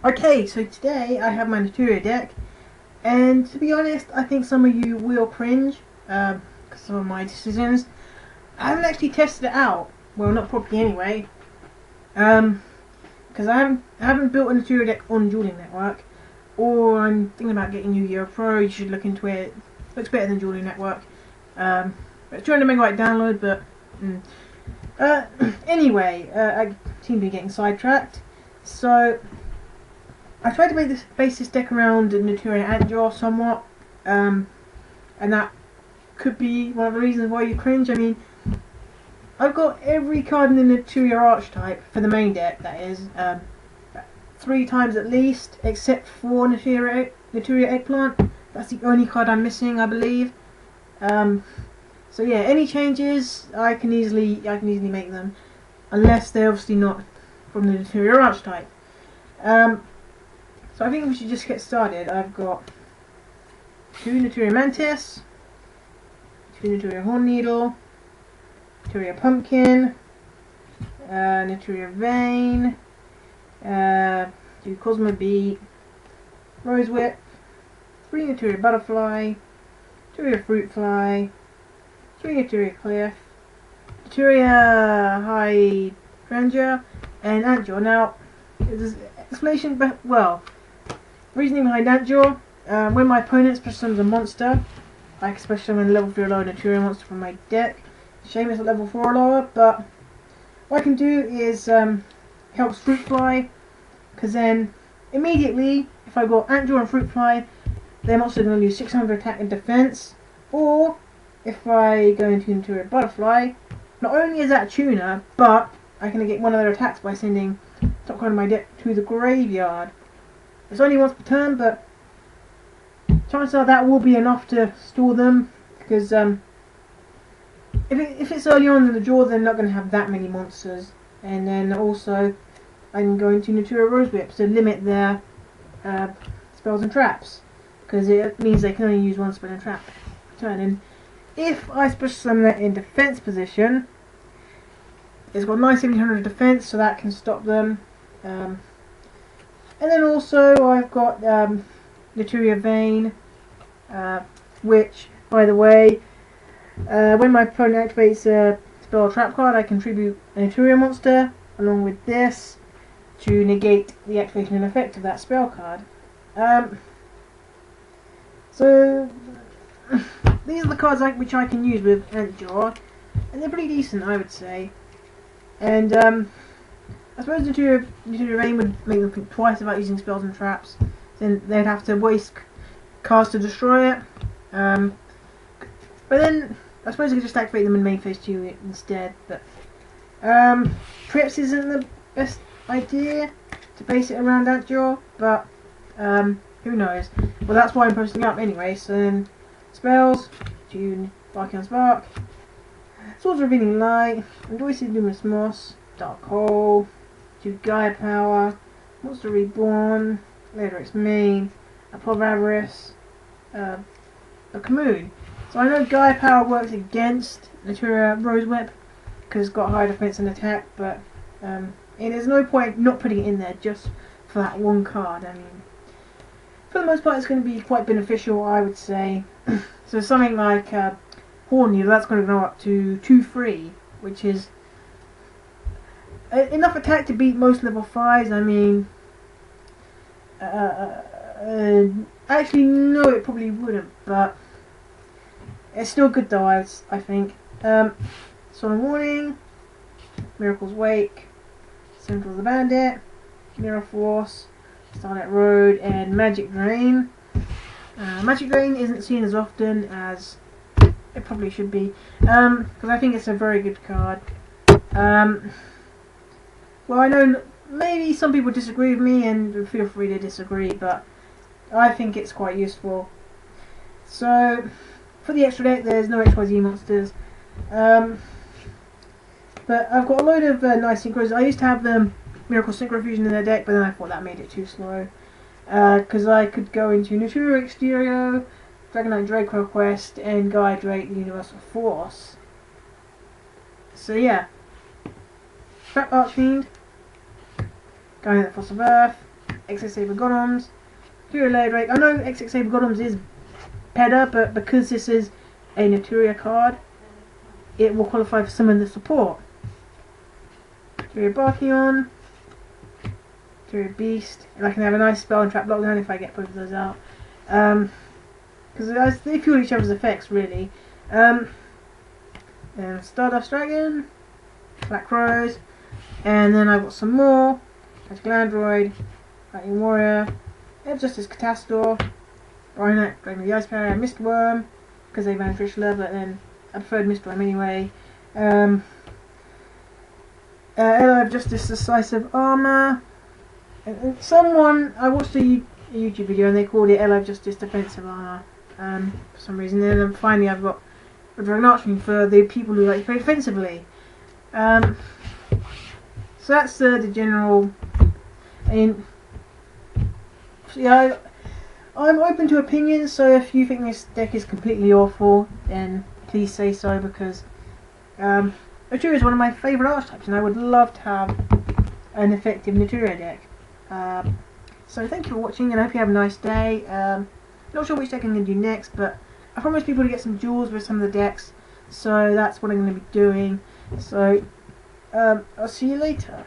Okay, so today I have my Naturia deck, and to be honest, I think some of you will cringe because of some of my decisions. I haven't actually tested it out, well, not properly anyway, because I haven't built a Naturia deck on Dueling Network, or I'm thinking about getting New Year Pro. You should look into it. Looks better than Dueling Network. It's trying to make right download, but anyway, I seem to be getting sidetracked. So I tried to base this deck around Naturia Antjaw somewhat, and that could be one of the reasons why you cringe. I mean, I've got every card in the Naturia archetype for the main deck, that is, 3 times at least, except for Naturia Eggplant. That's the only card I'm missing, I believe. So yeah, any changes I can easily make them, unless they're obviously not from the Naturia archetype. So I think we should just get started. I've got 2 Naturia Mantis, 2 Naturia Horneedle, Naturia Pumpkin, Naturia Vein, 2 Cosobeat, Rosewhip, 3 Naturia Butterfly, Naturia Fruitfly, 3 Naturia Cliff, Naturia Hydrangea, and Antjaw. Now, there's explanation, but well, reasoning behind Antjaw. When my opponent special summons a monster, I can special summon a level 3 or lower Naturia monster from my deck. Shame it's at level 4 or lower, but what I can do is helps Fruitfly, because then immediately, if I've got Antjaw and Fruitfly, they're also going to lose 600 attack and defense. Or if I go into Naturia Butterfly, not only is that a tuner, but I can get one of their attacks by sending top card of my deck to the graveyard. It's only once per turn, but chances are that will be enough to store them, because if it's early on in the draw, they're not going to have that many monsters. And then also, I'm going to Naturia Rosewhip to limit their spells and traps, because it means they can only use 1 spell and trap per turn. And if I special summon that in defense position, it's got 9700 defense, so that can stop them. And then also I've got Naturia Vein, which, by the way, when my opponent activates a spell or trap card, I contribute a Naturia monster along with this to negate the activation and effect of that spell card. So these are the cards which I can use with Antjaw, and they're pretty decent, I would say. And I suppose Naturia Vein would make them think twice about using spells and traps. Then they'd have to waste cards to destroy it. But then I suppose I could just activate them in main phase 2 instead. But Trips isn't the best idea to base it around Antjaw, but who knows? Well, that's why I'm posting up anyway. So then spells, to Barkion Spark, Swords Revealing Light, Landose Luminous Moss, Dark Hole, to Gaia Power, Monster Reborn, Leodrake's Main, a Plot of Avarice, a Commune. So I know Gaia Power works against Naturia Rosewhip because it's got high defense and attack, but there's no point not putting it in there just for that one card. I mean, for the most part, it's going to be quite beneficial, I would say. So something like Horneedle, that's going to go up to 2-3, which is enough attack to beat most level 5s. I mean, actually no, it probably wouldn't, but it's still good though, I think. Solemn Warning, Mircales Wake, Central of the Bandit, Mirror Force, Starlight Road, and Maigc Drain. Maigc Drain isn't seen as often as it probably should be, because I think it's a very good card. Well, I know maybe some people disagree with me, and feel free to disagree, but I think it's quite useful. So, for the extra deck, there's no XYZ monsters. But I've got a load of nice synchros. I used to have Miracle Synchro Fusion in their deck, but then I thought that made it too slow. Because I could go into Naturia Exterior, Dragonite Drake Quest, and Gaia Drake, the Universal Force. So yeah. Trap Archfiend, Gaia the Force of Earth, XX Saber Golems, Naturia Leodrake. I know XX Saber Golems is better, but because this is a Naturia card, it will qualify for some of the support. Naturia Barkion, Naturia Beast, and I can have a nice spell and trap lockdown if I get both of those out. Because they fuel each other's effects, really. And Stardust Dragon, Black Rose, and then I've got some more. Magical Android, Lightning Warrior, Elf Justice Catastor, Rhino, Dragon of the Ice Power, Mistworm, because they ran Trishula, but then I preferred Mistworm anyway. Elf Justice Decisive Armor. And someone, I watched a YouTube video and they called it Elf Justice Defensive Armor for some reason. And then finally I've got a Dragon Archery for the people who like to play defensively. So that's the general. Yeah, I'm open to opinions, so if you think this deck is completely awful, then please say so, because Naturia is one of my favourite archetypes and I would love to have an effective Naturia deck. So thank you for watching and I hope you have a nice day. Not sure which deck I'm going to do next, but I promise people to get some duels with some of the decks, so that's what I'm going to be doing. So I'll see you later.